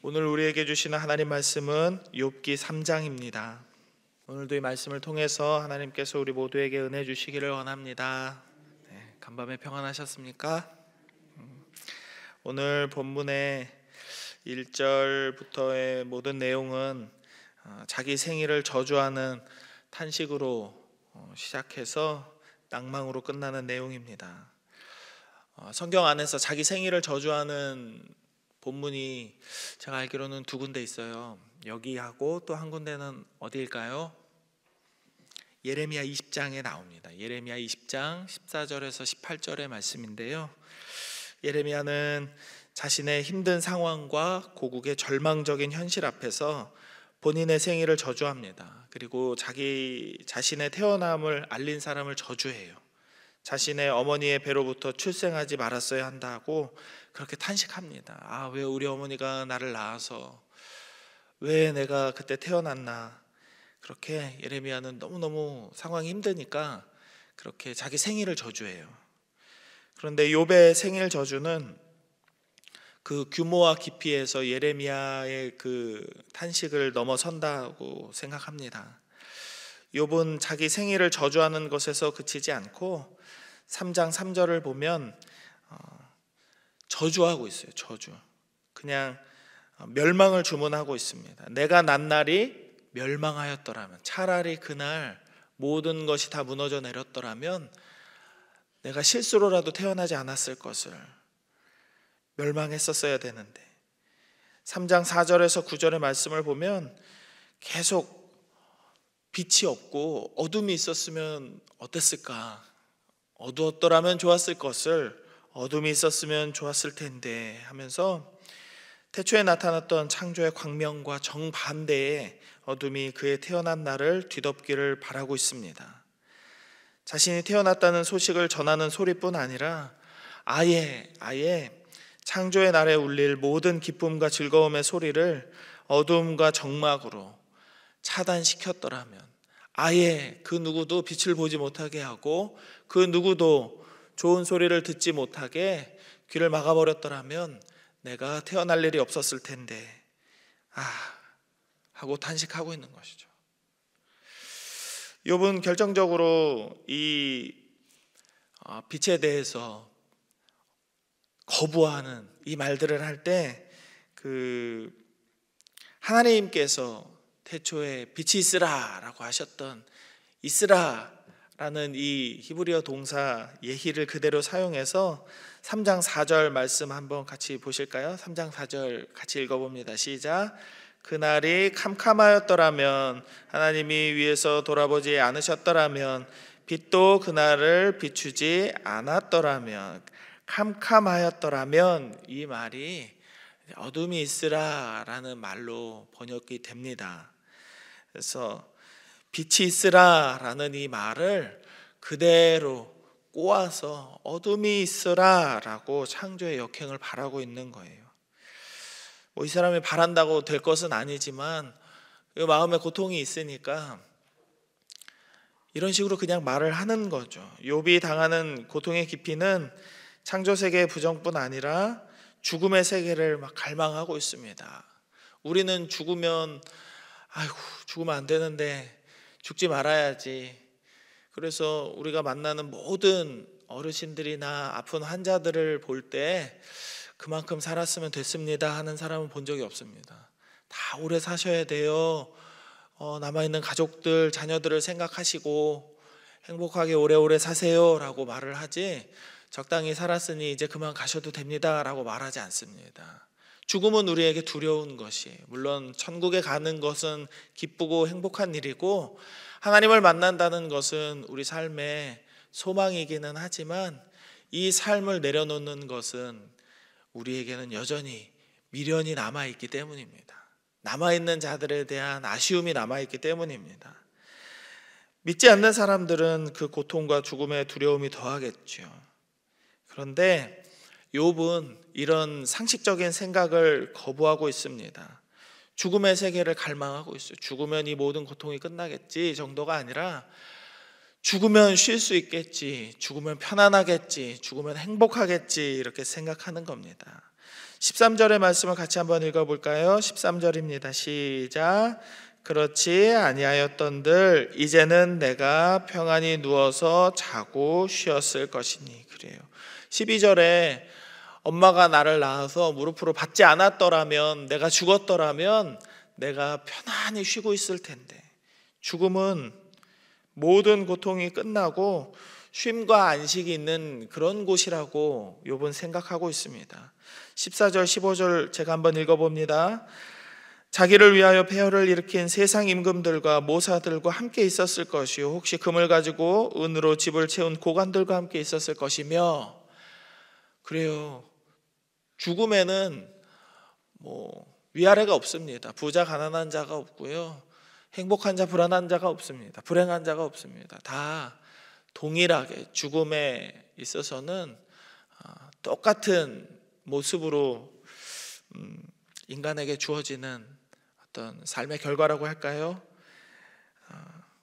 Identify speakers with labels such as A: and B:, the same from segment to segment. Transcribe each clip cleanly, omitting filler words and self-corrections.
A: 오늘 우리에게 주시는 하나님 말씀은 욥기 3장입니다. 오늘도 이 말씀을 통해서 하나님께서 우리 모두에게 은혜 주시기를 원합니다. 간밤에 평안하셨습니까? 오늘 본문의 1절부터의 모든 내용은 자기 생일을 저주하는 탄식으로 시작해서 낭망으로 끝나는 내용입니다. 성경 안에서 자기 생일을 저주하는 본문이 제가 알기로는 두 군데 있어요. 여기하고 또 한 군데는 어디일까요? 예레미야 20장에 나옵니다. 예레미야 20장 14절에서 18절의 말씀인데요. 예레미야는 자신의 힘든 상황과 고국의 절망적인 현실 앞에서 본인의 생일을 저주합니다. 그리고 자신의 태어남을 알린 사람을 저주해요. 자신의 어머니의 배로부터 출생하지 말았어야 한다고 그렇게 탄식합니다. 왜 우리 어머니가 나를 낳아서 왜 내가 그때 태어났나. 그렇게 예레미야는 너무너무 상황이 힘드니까 그렇게 자기 생일을 저주해요. 그런데 욥의 생일 저주는 그 규모와 깊이에서 예레미야의 그 탄식을 넘어선다고 생각합니다. 욥은 자기 생일을 저주하는 것에서 그치지 않고 3장 3절을 보면 저주하고 있어요. 저주. 그냥 멸망을 주문하고 있습니다. 내가 난 날이 멸망하였더라면, 차라리 그날 모든 것이 다 무너져 내렸더라면 내가 실수로라도 태어나지 않았을 것을, 멸망했었어야 되는데. 3장 4절에서 9절의 말씀을 보면 계속 빛이 없고 어둠이 있었으면 어땠을까? 어두웠더라면 좋았을 것을 어둠이 있었으면 좋았을 텐데 하면서 태초에 나타났던 창조의 광명과 정반대의 어둠이 그의 태어난 날을 뒤덮기를 바라고 있습니다. 자신이 태어났다는 소식을 전하는 소리뿐 아니라 아예 창조의 날에 울릴 모든 기쁨과 즐거움의 소리를 어둠과 적막으로 차단시켰더라면, 아예 그 누구도 빛을 보지 못하게 하고 그 누구도 좋은 소리를 듣지 못하게 귀를 막아버렸더라면 내가 태어날 일이 없었을 텐데 하고 탄식하고 있는 것이죠. 욥은 결정적으로 이 빛에 대해서 거부하는 이 말들을 할 때 하나님께서 태초에 빛이 있으라라고 하셨던 있으라라는 이 히브리어 동사 예히를 그대로 사용해서 3장 4절 말씀 한번 같이 보실까요? 3장 4절 같이 읽어봅니다. 시작. 그날이 캄캄하였더라면, 하나님이 위에서 돌아보지 않으셨더라면, 빛도 그날을 비추지 않았더라면. 캄캄하였더라면, 이 말이 어둠이 있으라라는 말로 번역이 됩니다. 그래서 빛이 있으라라는 이 말을 그대로 꼬아서 어둠이 있으라라고 창조의 역행을 바라고 있는 거예요. 이 사람이 바란다고 될 것은 아니지만 마음에 고통이 있으니까 이런 식으로 그냥 말을 하는 거죠. 욥이 당하는 고통의 깊이는 창조 세계의 부정뿐 아니라 죽음의 세계를 막 갈망하고 있습니다. 우리는 죽으면 죽으면 안 되는데 죽지 말아야지. 그래서 우리가 만나는 모든 어르신들이나 아픈 환자들을 볼 때 그만큼 살았으면 됐습니다 하는 사람은 본 적이 없습니다. 다 오래 사셔야 돼요. 남아있는 가족들, 자녀들을 생각하시고 행복하게 오래오래 사세요 라고 말을 하지, 적당히 살았으니 이제 그만 가셔도 됩니다 라고 말하지 않습니다. 죽음은 우리에게 두려운 것이, 물론 천국에 가는 것은 기쁘고 행복한 일이고 하나님을 만난다는 것은 우리 삶의 소망이기는 하지만 이 삶을 내려놓는 것은 우리에게는 여전히 미련이 남아있기 때문입니다. 남아있는 자들에 대한 아쉬움이 남아있기 때문입니다. 믿지 않는 사람들은 그 고통과 죽음의 두려움이 더하겠죠. 그런데 욥은 이런 상식적인 생각을 거부하고 있습니다. 죽음의 세계를 갈망하고 있어요. 죽으면 이 모든 고통이 끝나겠지 정도가 아니라 죽으면 쉴 수 있겠지, 죽으면 편안하겠지, 죽으면 행복하겠지 이렇게 생각하는 겁니다. 13절의 말씀을 같이 한번 읽어볼까요? 13절입니다. 시작. 그렇지 아니하였던들 이제는 내가 평안히 누워서 자고 쉬었을 것이니. 그래요. 12절에 엄마가 나를 낳아서 무릎으로 받지 않았더라면, 내가 죽었더라면 내가 편안히 쉬고 있을 텐데, 죽음은 모든 고통이 끝나고 쉼과 안식이 있는 그런 곳이라고 욥은 생각하고 있습니다. 14절 15절 제가 한번 읽어봅니다. 자기를 위하여 폐허를 일으킨 세상 임금들과 모사들과 함께 있었을 것이요 혹시 금을 가지고 은으로 집을 채운 고관들과 함께 있었을 것이며. 그래요. 죽음에는 위아래가 없습니다. 부자 가난한 자가 없고요, 행복한 자 불안한 자가 없습니다. 불행한 자가 없습니다. 다 동일하게 죽음에 있어서는 똑같은 모습으로 인간에게 주어지는 어떤 삶의 결과라고 할까요?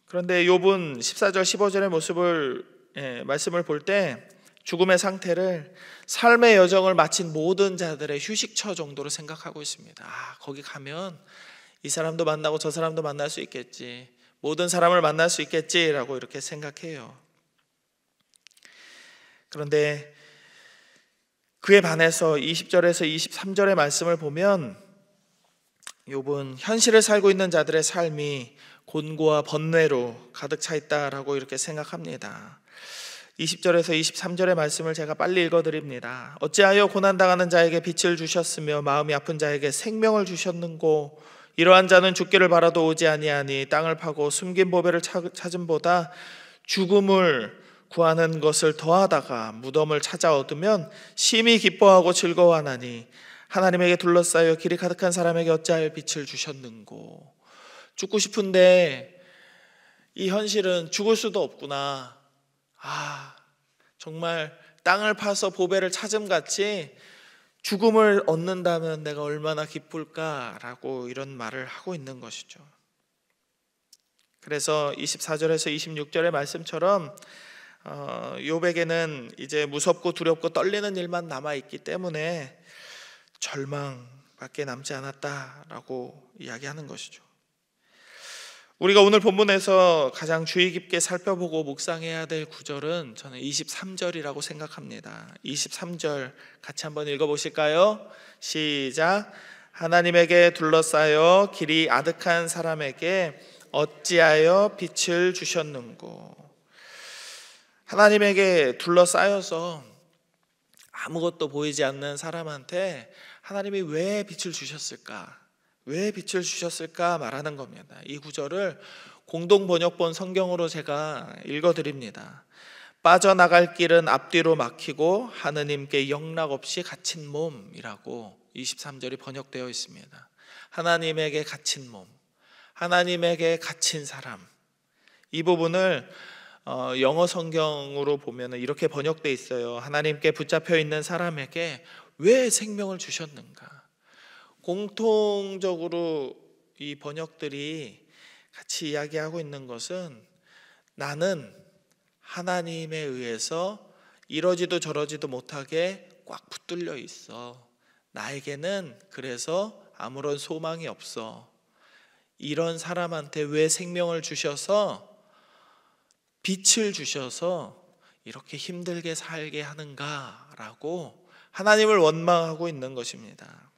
A: 그런데 욥은 14절 15절의 말씀을 볼 때 죽음의 상태를 삶의 여정을 마친 모든 자들의 휴식처 정도로 생각하고 있습니다. 거기 가면 이 사람도 만나고 저 사람도 만날 수 있겠지, 모든 사람을 만날 수 있겠지라고 이렇게 생각해요. 그런데 그에 반해서 20절에서 23절의 말씀을 보면 욥은 현실을 살고 있는 자들의 삶이 곤고와 번뇌로 가득 차 있다라고 이렇게 생각합니다. 20절에서 23절의 말씀을 제가 빨리 읽어드립니다. 어찌하여 고난당하는 자에게 빛을 주셨으며 마음이 아픈 자에게 생명을 주셨는고, 이러한 자는 죽기를 바라도 오지 아니하니 땅을 파고 숨긴 보배를 찾음보다 죽음을 구하는 것을 더하다가 무덤을 찾아 얻으면 심히 기뻐하고 즐거워하나니 하나님에게 둘러싸여 길이 가득한 사람에게 어찌하여 빛을 주셨는고. 죽고 싶은데 이 현실은 죽을 수도 없구나. 정말 땅을 파서 보배를 찾음같이 죽음을 얻는다면 내가 얼마나 기쁠까라고 이런 말을 하고 있는 것이죠. 그래서 24절에서 26절의 말씀처럼 욥에게는 이제 무섭고 두렵고 떨리는 일만 남아있기 때문에 절망밖에 남지 않았다라고 이야기하는 것이죠. 우리가 오늘 본문에서 가장 주의 깊게 살펴보고 묵상해야 될 구절은 저는 23절이라고 생각합니다. 23절 같이 한번 읽어보실까요? 시작. 하나님에게 둘러싸여 길이 아득한 사람에게 어찌하여 빛을 주셨는고. 하나님에게 둘러싸여서 아무것도 보이지 않는 사람한테 하나님이 왜 빛을 주셨을까? 왜 빛을 주셨을까 말하는 겁니다. 이 구절을 공동번역본 성경으로 제가 읽어드립니다. 빠져나갈 길은 앞뒤로 막히고 하느님께 영락없이 갇힌 몸이라고 23절이 번역되어 있습니다. 하나님에게 갇힌 몸, 하나님에게 갇힌 사람. 이 부분을 영어 성경으로 보면 이렇게 번역되어 있어요. 하나님께 붙잡혀 있는 사람에게 왜 생명을 주셨는가? 공통적으로 이 번역들이 같이 이야기하고 있는 것은 나는 하나님에 의해서 이러지도 저러지도 못하게 꽉 붙들려 있어. 나에게는 그래서 아무런 소망이 없어. 이런 사람한테 왜 생명을 주셔서, 빛을 주셔서 이렇게 힘들게 살게 하는가라고 하나님을 원망하고 있는 것입니다.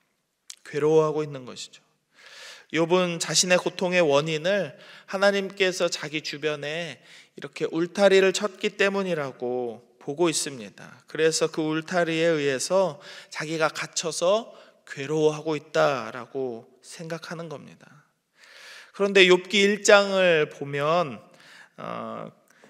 A: 괴로워하고 있는 것이죠. 욥은 자신의 고통의 원인을 하나님께서 자기 주변에 이렇게 울타리를 쳤기 때문이라고 보고 있습니다. 그래서 그 울타리에 의해서 자기가 갇혀서 괴로워하고 있다라고 생각하는 겁니다. 그런데 욥기 1장을 보면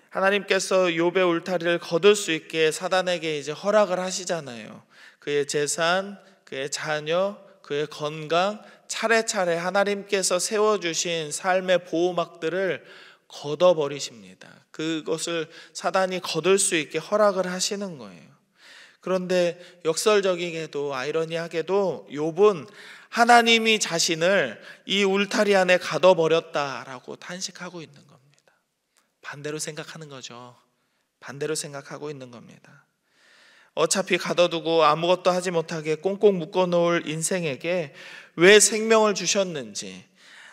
A: 하나님께서 욥의 울타리를 거둘 수 있게 사단에게 이제 허락을 하시잖아요. 그의 재산, 그의 자녀, 그의 건강, 차례차례 하나님께서 세워주신 삶의 보호막들을 걷어버리십니다. 그것을 사단이 거둘 수 있게 허락을 하시는 거예요. 그런데 역설적이게도 아이러니하게도 욥은 하나님이 자신을 이 울타리 안에 가둬버렸다라고 탄식하고 있는 겁니다. 반대로 생각하는 거죠. 반대로 생각하고 있는 겁니다. 어차피 가둬두고 아무것도 하지 못하게 꽁꽁 묶어놓을 인생에게 왜 생명을 주셨는지,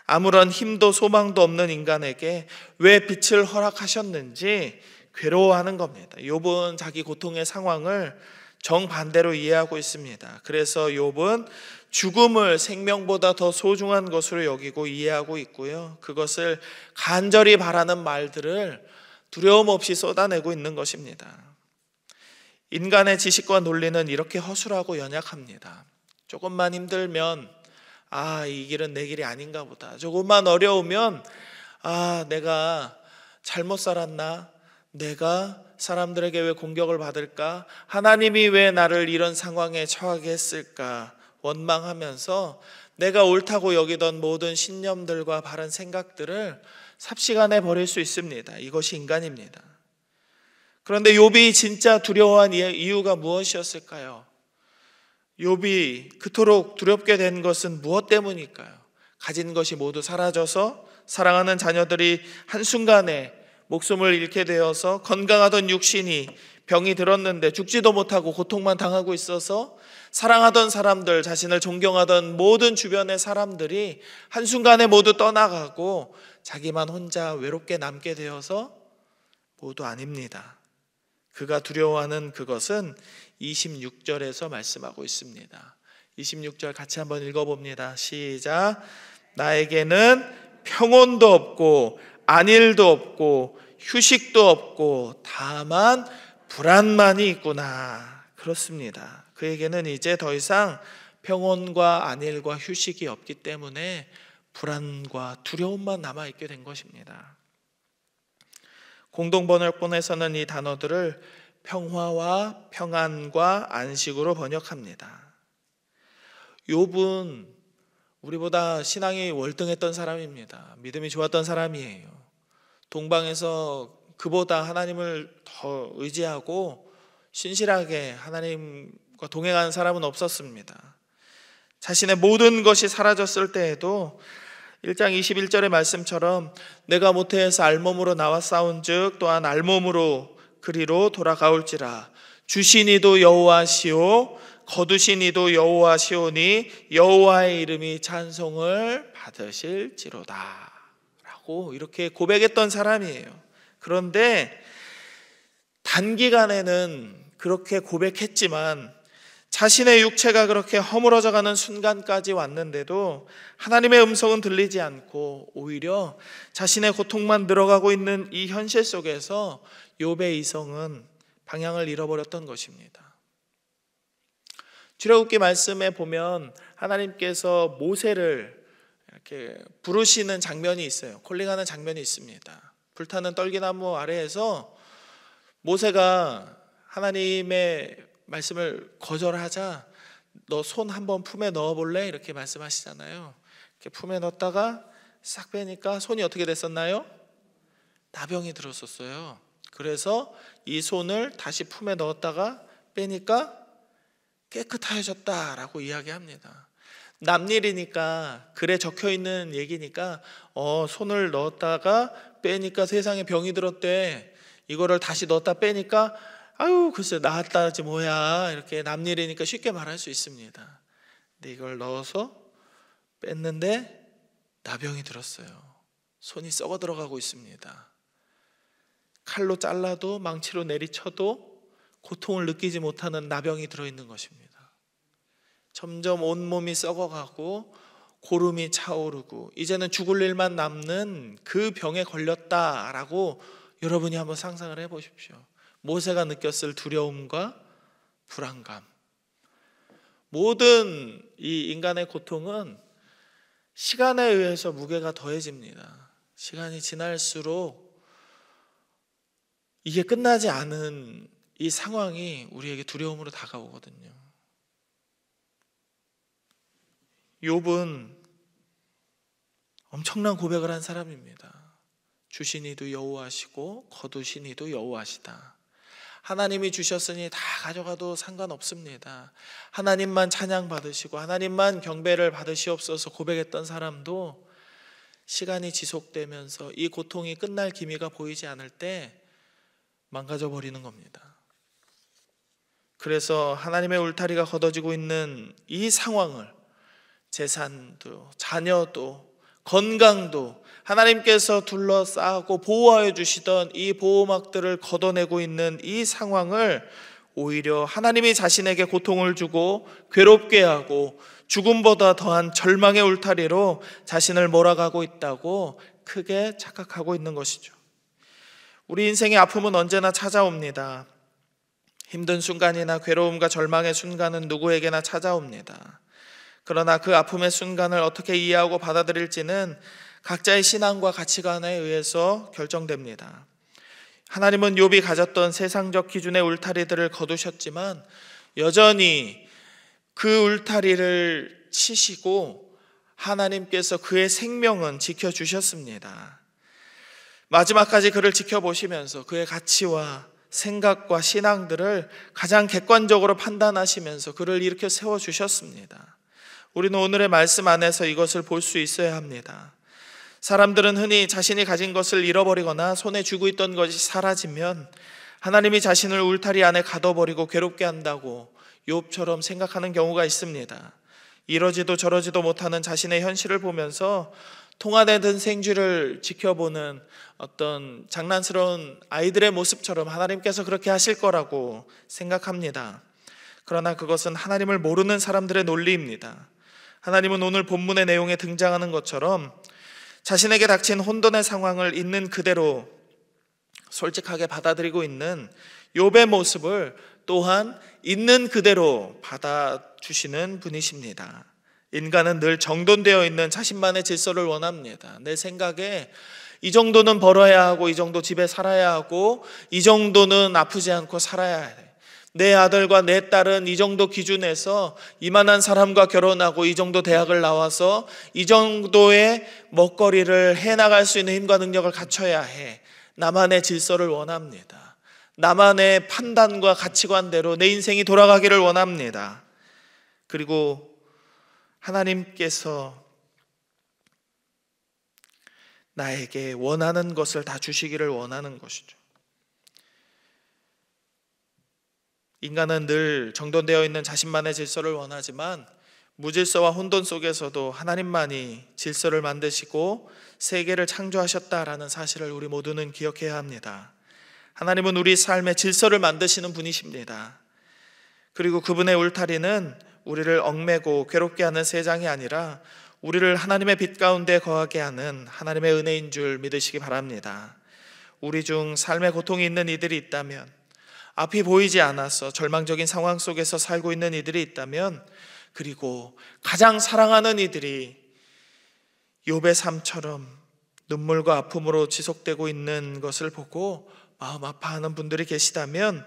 A: 아무런 힘도 소망도 없는 인간에게 왜 빛을 허락하셨는지 괴로워하는 겁니다. 욥은 자기 고통의 상황을 정반대로 이해하고 있습니다. 그래서 욥은 죽음을 생명보다 더 소중한 것으로 여기고 이해하고 있고요, 그것을 간절히 바라는 말들을 두려움 없이 쏟아내고 있는 것입니다. 인간의 지식과 논리는 이렇게 허술하고 연약합니다. 조금만 힘들면 이 길은 내 길이 아닌가 보다. 조금만 어려우면 내가 잘못 살았나? 내가 사람들에게 왜 공격을 받을까? 하나님이 왜 나를 이런 상황에 처하게 했을까? 원망하면서 내가 옳다고 여기던 모든 신념들과 바른 생각들을 삽시간에 버릴 수 있습니다. 이것이 인간입니다. 그런데 욥이 진짜 두려워한 이유가 무엇이었을까요? 욥이 그토록 두렵게 된 것은 무엇 때문일까요? 가진 것이 모두 사라져서, 사랑하는 자녀들이 한순간에 목숨을 잃게 되어서, 건강하던 육신이 병이 들었는데 죽지도 못하고 고통만 당하고 있어서, 사랑하던 사람들, 자신을 존경하던 모든 주변의 사람들이 한순간에 모두 떠나가고 자기만 혼자 외롭게 남게 되어서 모두 아닙니다. 그가 두려워하는 그것은 26절에서 말씀하고 있습니다. 26절 같이 한번 읽어봅니다. 시작. 나에게는 평온도 없고 안일도 없고 휴식도 없고 다만 불안만이 있구나. 그렇습니다. 그에게는 이제 더 이상 평온과 안일과 휴식이 없기 때문에 불안과 두려움만 남아있게 된 것입니다. 공동번역본에서는 이 단어들을 평화와 평안과 안식으로 번역합니다. 욥은 우리보다 신앙이 월등했던 사람입니다. 믿음이 좋았던 사람이에요. 동방에서 그보다 하나님을 더 의지하고 신실하게 하나님과 동행하는 사람은 없었습니다. 자신의 모든 것이 사라졌을 때에도 1장 21절의 말씀처럼 내가 모태에서 알몸으로 나와 싸운즉 또한 알몸으로 그리로 돌아가올지라. 주신 이도 여호와시오 거두신 이도 여호와시오니 여호와의 이름이 찬송을 받으실지로다 라고 이렇게 고백했던 사람이에요. 그런데 단기간에는 그렇게 고백했지만 자신의 육체가 그렇게 허물어져가는 순간까지 왔는데도 하나님의 음성은 들리지 않고 오히려 자신의 고통만 늘어가고 있는 이 현실 속에서 욥의 이성은 방향을 잃어버렸던 것입니다. 출애굽기 말씀에 보면 하나님께서 모세를 이렇게 부르시는 장면이 있어요. 콜링하는 장면이 있습니다. 불타는 떨기나무 아래에서 모세가 하나님의 말씀을 거절하자 너 손 한번 품에 넣어볼래? 이렇게 말씀하시잖아요. 이렇게 품에 넣었다가 싹 빼니까 손이 어떻게 됐었나요? 나병이 들었었어요. 그래서 이 손을 다시 품에 넣었다가 빼니까 깨끗해졌다라고 이야기합니다. 남일이니까 글에 적혀있는 얘기니까 손을 넣었다가 빼니까 세상에 병이 들었대. 이거를 다시 넣었다 빼니까 글쎄 나았다지 뭐야, 이렇게 남일이니까 쉽게 말할 수 있습니다. 근데 이걸 넣어서 뺐는데 나병이 들었어요. 손이 썩어 들어가고 있습니다. 칼로 잘라도 망치로 내리쳐도 고통을 느끼지 못하는 나병이 들어있는 것입니다. 점점 온몸이 썩어가고 고름이 차오르고 이제는 죽을 일만 남는 그 병에 걸렸다라고 여러분이 한번 상상을 해보십시오. 모세가 느꼈을 두려움과 불안감, 모든 이 인간의 고통은 시간에 의해서 무게가 더해집니다. 시간이 지날수록 이게 끝나지 않은 이 상황이 우리에게 두려움으로 다가오거든요. 욥은 엄청난 고백을 한 사람입니다. 주신 이도 여호와시고 거두신 이도 여호와시다. 하나님이 주셨으니 다 가져가도 상관없습니다. 하나님만 찬양 받으시고 하나님만 경배를 받으시옵소서 고백했던 사람도 시간이 지속되면서 이 고통이 끝날 기미가 보이지 않을 때 망가져 버리는 겁니다. 그래서 하나님의 울타리가 걷어지고 있는 이 상황을 재산도, 자녀도, 건강도 하나님께서 둘러싸고 보호하여 주시던 이 보호막들을 걷어내고 있는 이 상황을 오히려 하나님이 자신에게 고통을 주고 괴롭게 하고 죽음보다 더한 절망의 울타리로 자신을 몰아가고 있다고 크게 착각하고 있는 것이죠. 우리 인생의 아픔은 언제나 찾아옵니다. 힘든 순간이나 괴로움과 절망의 순간은 누구에게나 찾아옵니다. 그러나 그 아픔의 순간을 어떻게 이해하고 받아들일지는 각자의 신앙과 가치관에 의해서 결정됩니다. 하나님은 욥이 가졌던 세상적 기준의 울타리들을 거두셨지만 여전히 그 울타리를 치시고 하나님께서 그의 생명은 지켜주셨습니다. 마지막까지 그를 지켜보시면서 그의 가치와 생각과 신앙들을 가장 객관적으로 판단하시면서 그를 일으켜 세워주셨습니다. 우리는 오늘의 말씀 안에서 이것을 볼 수 있어야 합니다. 사람들은 흔히 자신이 가진 것을 잃어버리거나 손에 쥐고 있던 것이 사라지면 하나님이 자신을 울타리 안에 가둬버리고 괴롭게 한다고 욥처럼 생각하는 경우가 있습니다. 이러지도 저러지도 못하는 자신의 현실을 보면서 통안에 든 생쥐를 지켜보는 어떤 장난스러운 아이들의 모습처럼 하나님께서 그렇게 하실 거라고 생각합니다. 그러나 그것은 하나님을 모르는 사람들의 논리입니다. 하나님은 오늘 본문의 내용에 등장하는 것처럼 자신에게 닥친 혼돈의 상황을 있는 그대로 솔직하게 받아들이고 있는 욥의 모습을 또한 있는 그대로 받아주시는 분이십니다. 인간은 늘 정돈되어 있는 자신만의 질서를 원합니다. 내 생각에 이 정도는 벌어야 하고 이 정도 집에 살아야 하고 이 정도는 아프지 않고 살아야 해. 내 아들과 내 딸은 이 정도 기준에서 이만한 사람과 결혼하고 이 정도 대학을 나와서 이 정도의 먹거리를 해나갈 수 있는 힘과 능력을 갖춰야 해. 나만의 질서를 원합니다. 나만의 판단과 가치관대로 내 인생이 돌아가기를 원합니다. 그리고 하나님께서 나에게 원하는 것을 다 주시기를 원하는 것이죠. 인간은 늘 정돈되어 있는 자신만의 질서를 원하지만 무질서와 혼돈 속에서도 하나님만이 질서를 만드시고 세계를 창조하셨다라는 사실을 우리 모두는 기억해야 합니다. 하나님은 우리 삶의 질서를 만드시는 분이십니다. 그리고 그분의 울타리는 우리를 얽매고 괴롭게 하는 세상이 아니라 우리를 하나님의 빛 가운데 거하게 하는 하나님의 은혜인 줄 믿으시기 바랍니다. 우리 중 삶의 고통이 있는 이들이 있다면, 앞이 보이지 않아서 절망적인 상황 속에서 살고 있는 이들이 있다면, 그리고 가장 사랑하는 이들이 욥의 삶처럼 눈물과 아픔으로 지속되고 있는 것을 보고 마음 아파하는 분들이 계시다면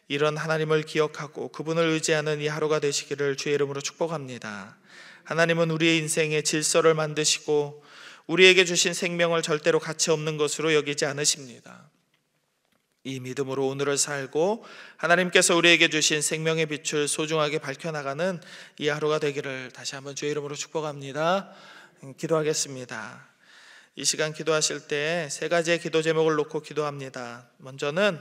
A: 이런 하나님을 기억하고 그분을 의지하는 이 하루가 되시기를 주의 이름으로 축복합니다. 하나님은 우리의 인생에 질서를 만드시고 우리에게 주신 생명을 절대로 가치 없는 것으로 여기지 않으십니다. 이 믿음으로 오늘을 살고 하나님께서 우리에게 주신 생명의 빛을 소중하게 밝혀나가는 이 하루가 되기를 다시 한번 주의 이름으로 축복합니다. 기도하겠습니다. 이 시간 기도하실 때 세 가지의 기도 제목을 놓고 기도합니다. 먼저는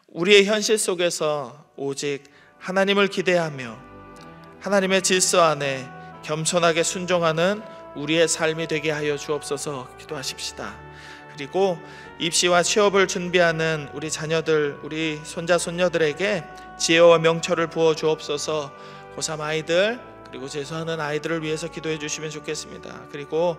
A: 우리의 현실 속에서 오직 하나님을 기대하며 하나님의 질서 안에 겸손하게 순종하는 우리의 삶이 되게 하여 주옵소서 기도하십시다. 그리고 입시와 취업을 준비하는 우리 자녀들, 우리 손자 손녀들에게 지혜와 명철을 부어 주옵소서. 고3 아이들 그리고 재수하는 아이들을 위해서 기도해 주시면 좋겠습니다. 그리고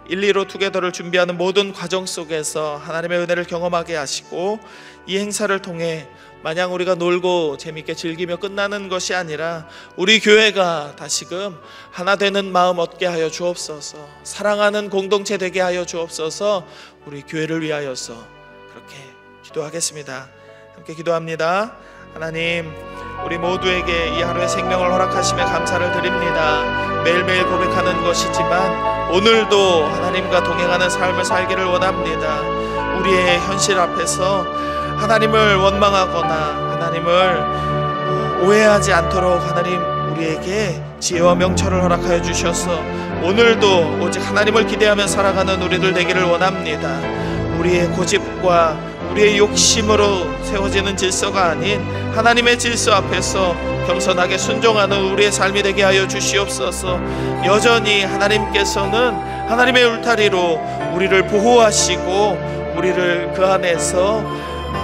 A: 1, 2로 투게더를 준비하는 모든 과정 속에서 하나님의 은혜를 경험하게 하시고 이 행사를 통해 마냥 우리가 놀고 재밌게 즐기며 끝나는 것이 아니라 우리 교회가 다시금 하나 되는 마음 얻게 하여 주옵소서. 사랑하는 공동체 되게 하여 주옵소서. 우리 교회를 위하여서 그렇게 기도하겠습니다. 함께 기도합니다. 하나님, 우리 모두에게 이 하루의 생명을 허락하심에 감사를 드립니다. 매일매일 고백하는 것이지만 오늘도 하나님과 동행하는 삶을 살기를 원합니다. 우리의 현실 앞에서 하나님을 원망하거나 하나님을 오해하지 않도록 하나님 우리에게 지혜와 명철을 허락하여 주셔서 오늘도 오직 하나님을 기대하며 살아가는 우리들 되기를 원합니다. 우리의 고집과 우리의 욕심으로 세워지는 질서가 아닌 하나님의 질서 앞에서 겸손하게 순종하는 우리의 삶이 되게 하여 주시옵소서. 여전히 하나님께서는 하나님의 울타리로 우리를 보호하시고 우리를 그 안에서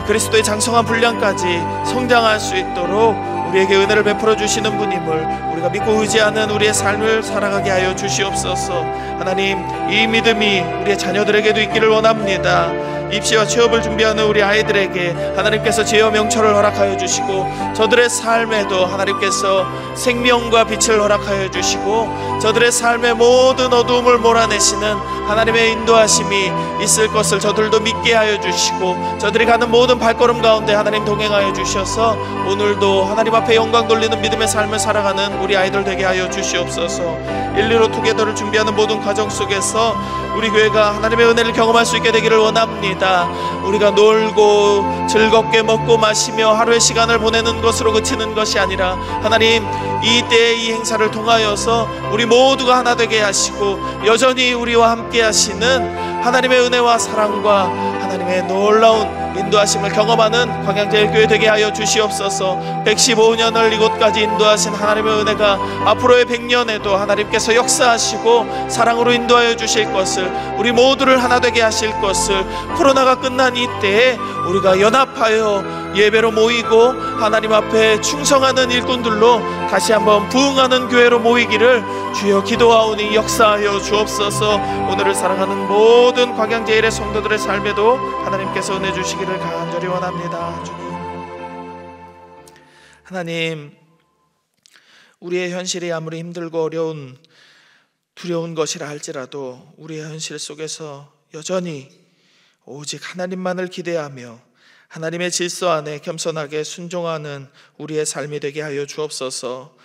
A: 그리스도의 장성한 분량까지 성장할 수 있도록 우리에게 은혜를 베풀어 주시는 분임을 우리가 믿고 의지하는 우리의 삶을 살아가게 하여 주시옵소서. 하나님, 이 믿음이 우리의 자녀들에게도 있기를 원합니다. 입시와 취업을 준비하는 우리 아이들에게 하나님께서 지혜와 명철을 허락하여 주시고, 저들의 삶에도 하나님께서 생명과 빛을 허락하여 주시고, 저들의 삶의 모든 어두움을 몰아내시는 하나님의 인도하심이 있을 것을 저들도 믿게 하여 주시고, 저들이 가는 모든 발걸음 가운데 하나님 동행하여 주셔서 오늘도 하나님 앞에 영광 돌리는 믿음의 삶을 살아가는 우리 아이들 되게 하여 주시옵소서. 115 투게더를 준비하는 모든 과정 속에서 우리 교회가 하나님의 은혜를 경험할 수 있게 되기를 원합니다. 우리가 놀고 즐겁게 먹고 마시며 하루의 시간을 보내는 것으로 그치는 것이 아니라 하나님, 이 때의 이 행사를 통하여서 우리 모두가 하나 되게 하시고 여전히 우리와 함께 하시는 하나님의 은혜와 사랑과 하나님의 놀라운 인도하심을 경험하는 광양제일교회 되게 하여 주시옵소서. 115년을 이곳까지 인도하신 하나님의 은혜가 앞으로의 100년에도 하나님께서 역사하시고 사랑으로 인도하여 주실 것을, 우리 모두를 하나 되게 하실 것을, 코로나가 끝난 이때에 우리가 연합하여 예배로 모이고 하나님 앞에 충성하는 일꾼들로 다시 한번 부흥하는 교회로 모이기를 주여 기도하오니 역사하여 주옵소서. 오늘을 사랑하는 모든 광양제일의 성도들의 삶에도 하나님께서 은혜 주시기를 간절히 원합니다. 주님, 하나님, 우리의 현실이 아무리 힘들고 어려운 두려운 것이라 할지라도 우리의 현실 속에서 여전히 오직 하나님만을 기대하며 하나님의 질서 안에 겸손하게 순종하는 우리의 삶이 되게 하여 주옵소서.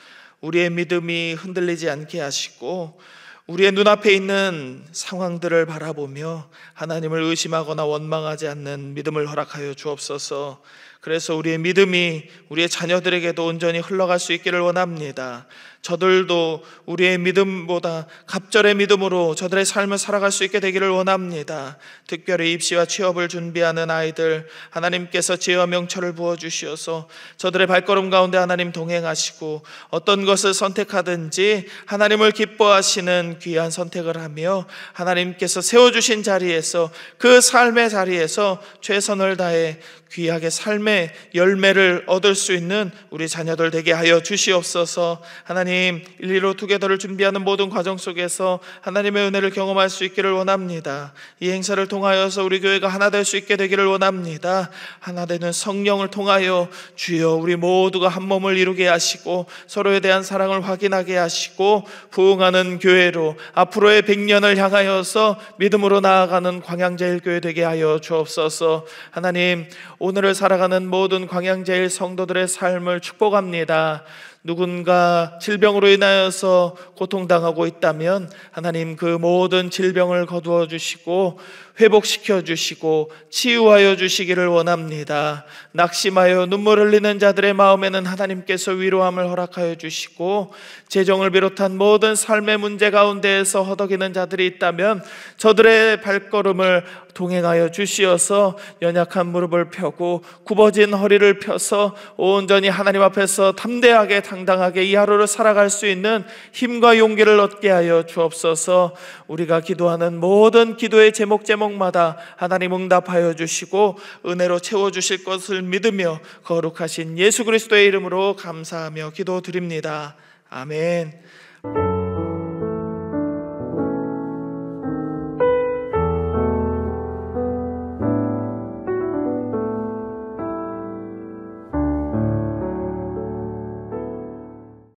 A: 우리의 믿음이 흔들리지 않게 하시고 우리의 눈앞에 있는 상황들을 바라보며 하나님을 의심하거나 원망하지 않는 믿음을 허락하여 주옵소서. 그래서 우리의 믿음이 우리의 자녀들에게도 온전히 흘러갈 수 있기를 원합니다. 저들도 우리의 믿음보다 갑절의 믿음으로 저들의 삶을 살아갈 수 있게 되기를 원합니다. 특별히 입시와 취업을 준비하는 아이들, 하나님께서 지혜와 명철을 부어주시어서 저들의 발걸음 가운데 하나님 동행하시고 어떤 것을 선택하든지 하나님을 기뻐하시는 귀한 선택을 하며 하나님께서 세워주신 자리에서, 그 삶의 자리에서 최선을 다해 귀하게 삶의 열매를 얻을 수 있는 우리 자녀들 되게 하여 주시옵소서. 하나님, 115 투게더를 준비하는 모든 과정 속에서 하나님의 은혜를 경험할 수 있기를 원합니다. 이 행사를 통하여서 우리 교회가 하나 될 수 있게 되기를 원합니다. 하나 되는 성령을 통하여 주여 우리 모두가 한 몸을 이루게 하시고 서로에 대한 사랑을 확인하게 하시고 부흥하는 교회로 앞으로의 100년을 향하여서 믿음으로 나아가는 광양제일교회 되게 하여 주옵소서. 하나님, 오늘을 살아가는 모든 광양제일 성도들의 삶을 축복합니다. 누군가 질병으로 인하여서 고통당하고 있다면 하나님, 그 모든 질병을 거두어 주시고 회복시켜 주시고 치유하여 주시기를 원합니다. 낙심하여 눈물 흘리는 자들의 마음에는 하나님께서 위로함을 허락하여 주시고, 재정을 비롯한 모든 삶의 문제 가운데에서 허덕이는 자들이 있다면 저들의 발걸음을 동행하여 주시어서 연약한 무릎을 펴고 굽어진 허리를 펴서 온전히 하나님 앞에서 담대하게 당당하게 이 하루를 살아갈 수 있는 힘과 용기를 얻게 하여 주옵소서. 우리가 기도하는 모든 기도의 제목마다 하나님 응답하여 주시고 은혜로 채워주실 것을 믿으며 거룩하신 예수 그리스도의 이름으로 감사하며 기도드립니다. 아멘.